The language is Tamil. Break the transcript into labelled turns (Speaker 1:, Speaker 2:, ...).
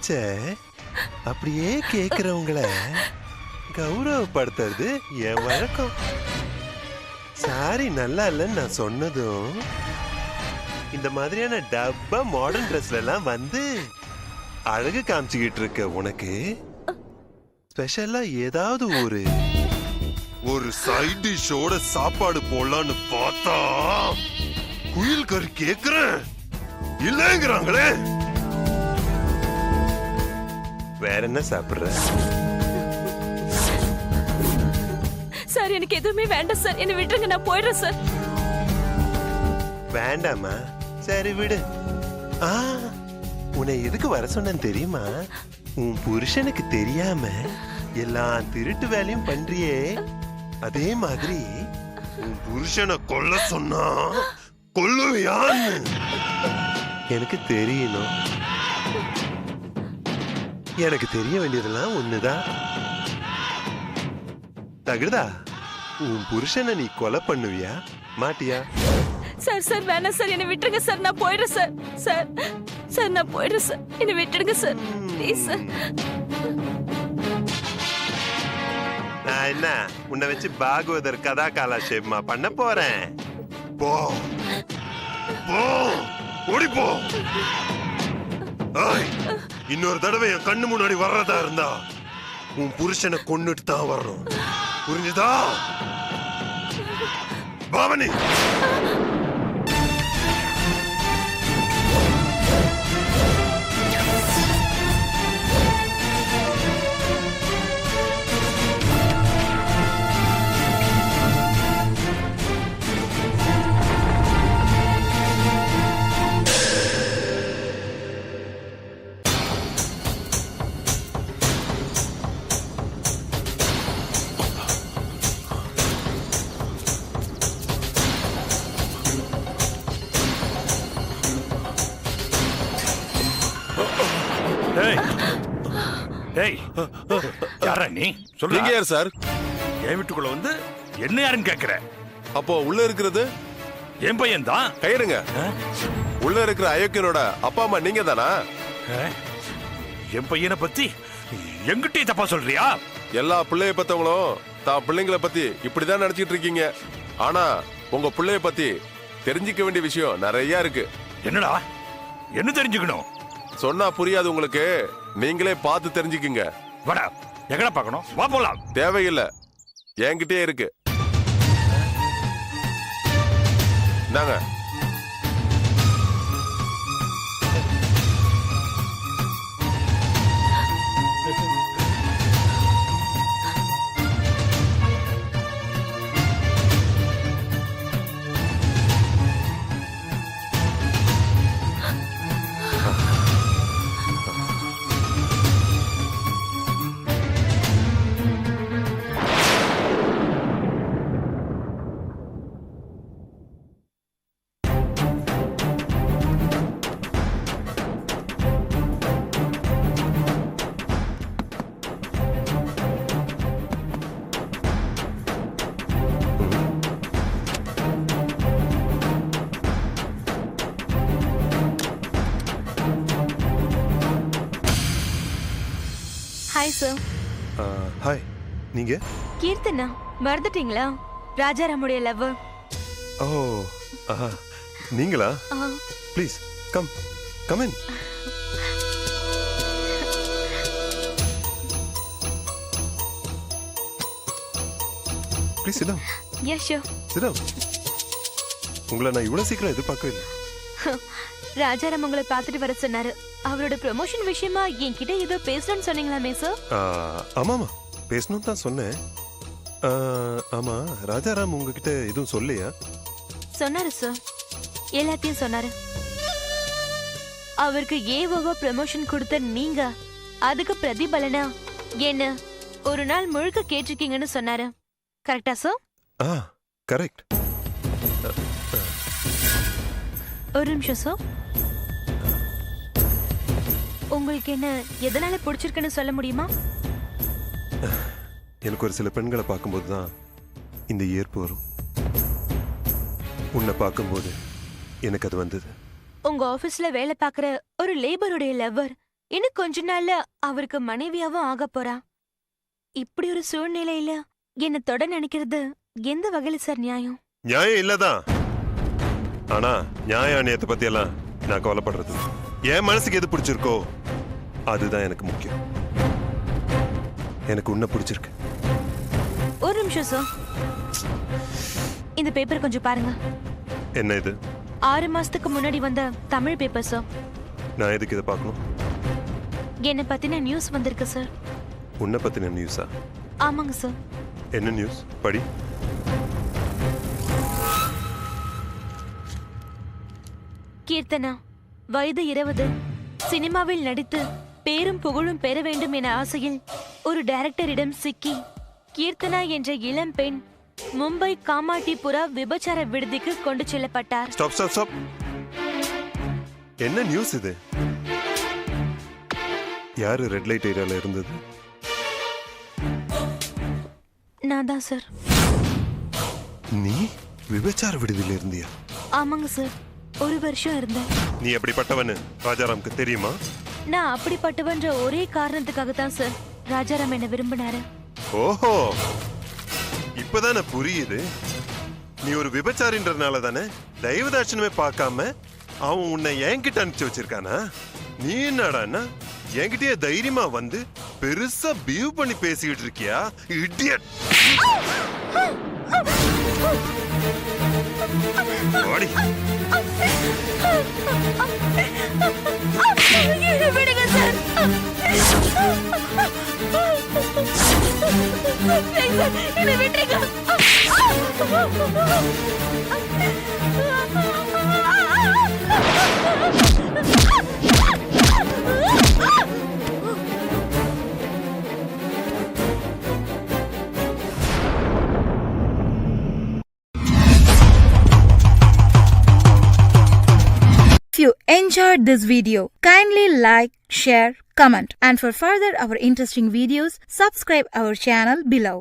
Speaker 1: பேச்ச அப்படியே கேக்குறவங்கள கௌரவப்படுத்துறது என் வழக்கம். சாரி நல்லா இல்லைன்னு நான் சொன்னதும் இந்த மாதிரியான டப்பா மாடர்ன் ட்ரெஸ்ல எல்லாம் வந்து அழகு காமிச்சுக்கிட்டு இருக்க உனக்கு ஸ்பெஷலா ஏதாவது ஒரு சைட் டிஷ்ஷோட சாப்பாடு போடலான்னு பார்த்தா குயில் கறி கேக்குறேன் இல்லைங்கிறாங்களே. வேற என்ன சாப்பிடுற?
Speaker 2: சார் எனக்கு எதுவுமே வேண்டாம் சார், என்ன விட்டுருங்க, நான் போயிடுறேன் சார்.
Speaker 1: வேண்டாமா? சரி விடு. உன்னை எதுக்கு வர சொன்னேன்னு தெரியுமா? உன் புருஷனுக்கு தெரியாம எல்லா திருட்டு வேலையும் பண்றியே, அதே மாதிரி உன் புருஷனை கொல்ல சொன்னா கொல்லுவியான்னு எனக்கு தெரியணும். எனக்கு தெரிய வேண்டியதெல்லாம் ஒண்ணுதான். தகுதா, உன் புருஷனை நீ கொலை பண்ணுவியா மாட்டியா?
Speaker 2: சார் சார் வேணாம் சார், என்ன விட்டுருங்க சார், நான் போயிடுறேன் சார். சார் சார் நான் போயிடுறேன் சார், என்ன விட்டுடுங்க சார் ப்ளீஸ் சார்.
Speaker 1: நான் என்ன உன்னை வச்சு பாகவதர் கதா காலாஷேபமா பண்ண போறேன்? போ போ ஓடி போ. இன்னொரு தடவை என் கண்ணு முன்னாடி வர்றதா இருந்தா உன் புருஷனை கொன்னுட்டு தான் வரணும், புரிஞ்சுதா? பாவனி
Speaker 3: யாரா நீ?
Speaker 4: சொல்லுங்க. யார் சார்?
Speaker 3: என் வீட்டுக்குள்ள வந்து என்ன யாருன்னு கேக்குற?
Speaker 4: அப்போ உள்ள இருக்கிறது
Speaker 3: என் பையன் தான்.
Speaker 4: கையிடுங்க. உள்ள இருக்கிற அயோக்கியனோட அப்பா அம்மா நீங்க தானா?
Speaker 3: என் பையனை பத்தி எங்கிட்டே தப்பா சொல்றியா?
Speaker 4: எல்லா பிள்ளைய பத்தவங்களும் தான் பிள்ளைங்களை பத்தி இப்படிதான் நினைச்சிட்டு இருக்கீங்க. ஆனா உங்க பிள்ளைய பத்தி தெரிஞ்சுக்க வேண்டிய விஷயம் நிறைய இருக்கு.
Speaker 3: என்னடா? என்ன தெரிஞ்சுக்கணும்?
Speaker 4: சொன்னா புரியாது உங்களுக்கு, நீங்களே பார்த்து தெரிஞ்சுக்குங்க.
Speaker 3: வாடா, எங்கடா பார்க்கணும்? வா போலாம்.
Speaker 4: தேவையில்லை, என்கிட்டயே இருக்கு. நாங்க
Speaker 2: ஹாய் சார்.
Speaker 1: ஹாய். நீங்க?
Speaker 2: கீர்த்தனா, மறந்துட்டீங்களா? ராஜாராமுடைய லவ்வர்.
Speaker 1: ஓ நீங்களா? Please come come in. Please sit down.
Speaker 2: Yeah sure.
Speaker 1: Sit down. உங்களை நான் இவ்வளவு சீக்கிரம் எதிர்பார்க்கவே இல்லை.
Speaker 2: ராஜாராம் உங்களை பார்த்துட்டு வர சொன்னாரு. அவரோட ப்ரமோஷன் விஷயமா என்கிட்ட ஏதோ பேசணும்னு சொன்னீங்களாமே சார்?
Speaker 1: ஆமாமா, பேசணும் தான் சொன்னேன். ஆமா, ராஜாராம் உங்ககிட்ட எதுவும் சொல்லையா?
Speaker 2: சொன்னாரு சார், எல்லாத்தையும் சொன்னாரு. அவருக்கு ஏவோவா ப்ரமோஷன் கொடுத்த நீங்க அதுக்கு பிரதிபலனா என்ன ஒரு நாள் முழுக்க கேட்டிருக்கீங்கன்னு சொன்னாரு. கரெக்டா சார்?
Speaker 1: கரெக்ட்.
Speaker 2: ஒரு நிமிஷம் சார். உங்களுக்கு என்ன எதனால பிடிச்சிருக்குன்னு சொல்ல முடியுமா?
Speaker 1: எனக்கு ஒரு சில பெண்களை பார்க்கும்போது தான் இந்த ஈர்ப்பு வரும். உன்னை பார்க்கும்போது எனக்கு அது வந்தது.
Speaker 2: உங்க ஆபீஸ்ல வேலை பார்க்குற ஒரு லேபருடைய லவ்வர் இன்னும் கொஞ்ச நாள்ல அவருக்கு மனைவியாவும் ஆக போறா. இப்படி ஒரு சூழ்நிலையில என்ன தொட நினைக்கிறது எந்த வகையில சார் நியாயம்?
Speaker 1: நியாயம் இல்லதான். ஆனா நியாய அநியாயத்தை பத்தி எல்லாம் நான் கவலைப்படுறது. என் மனசுக்கு எது பிடிச்சிருக்கோ அதுதான் எனக்கு முக்கியம். எனக்கு உன்னை பிடிச்சிருக்கு.
Speaker 2: ஒரு நிமிஷம் சார், இந்த பேப்பர் கொஞ்சம் பாருங்க.
Speaker 1: என்ன இது?
Speaker 2: 6 மாசத்துக்கு முன்னாடி வந்த தமிழ் பேப்பர் சார்.
Speaker 1: நான் எதுக்கு இதை பார்க்கணும்?
Speaker 2: என்ன பத்தின நியூஸ் வந்திருக்கு சார்.
Speaker 1: உன்னை பத்தின நியூஸா?
Speaker 2: ஆமாங்க சார்.
Speaker 1: என்ன நியூஸ்? படி.
Speaker 2: கீர்த்தனா வயது 20, சினிமாவில் நடித்து பேரும் புகழும் பெற வேண்டும் என ஆசையில் ஒரு டைரக்டரிடம் சிக்கி கீர்த்தனா என்ற இளம் பெண் மும்பை காமாட்டிபுரா விபச்சார விடுதிக்கு கொண்டு செல்லப்பட்டார்.
Speaker 1: Stop stop stop. என்ன நியூஸ் இது? யாரு ரெட் லைட் ஏரியால இருந்தது?
Speaker 2: நான் தான் சார்.
Speaker 1: நீ விபச்சார விடுதியில இருந்தியா?
Speaker 2: ஆமாங்க சார், 1 வருஷம் இருந்தேன்.
Speaker 1: நீ எப்படிப்பட்டவன்னு ராஜாராமுக்கு தெரியுமா?
Speaker 2: நான் அப்படிப்பட்டவன்ற ஒரே காரணத்துக்காக தான் சார் ராஜாராம் என்ன விரும்பினாரு.
Speaker 1: ஓஹோ, இப்பதானே புரியுது. நீ ஒரு விபச்சாரின்றதுனால தானே தயவு தாட்சணமே பார்க்காம அவன் உன்னை என்கிட்ட அனுப்பிச்சு வச்சிருக்கானா? நீ என்னடான்னா என்கிட்டயே தைரியமா வந்து பெருசா பியூ பண்ணி பேசிக்கிட்டு இருக்கியா? இடியட். வாடி.
Speaker 2: விடுங்க சார். என்னை விட்டுருங்க.
Speaker 5: If you enjoyed this video, kindly like, share, comment, and for further our interesting videos, subscribe our channel below.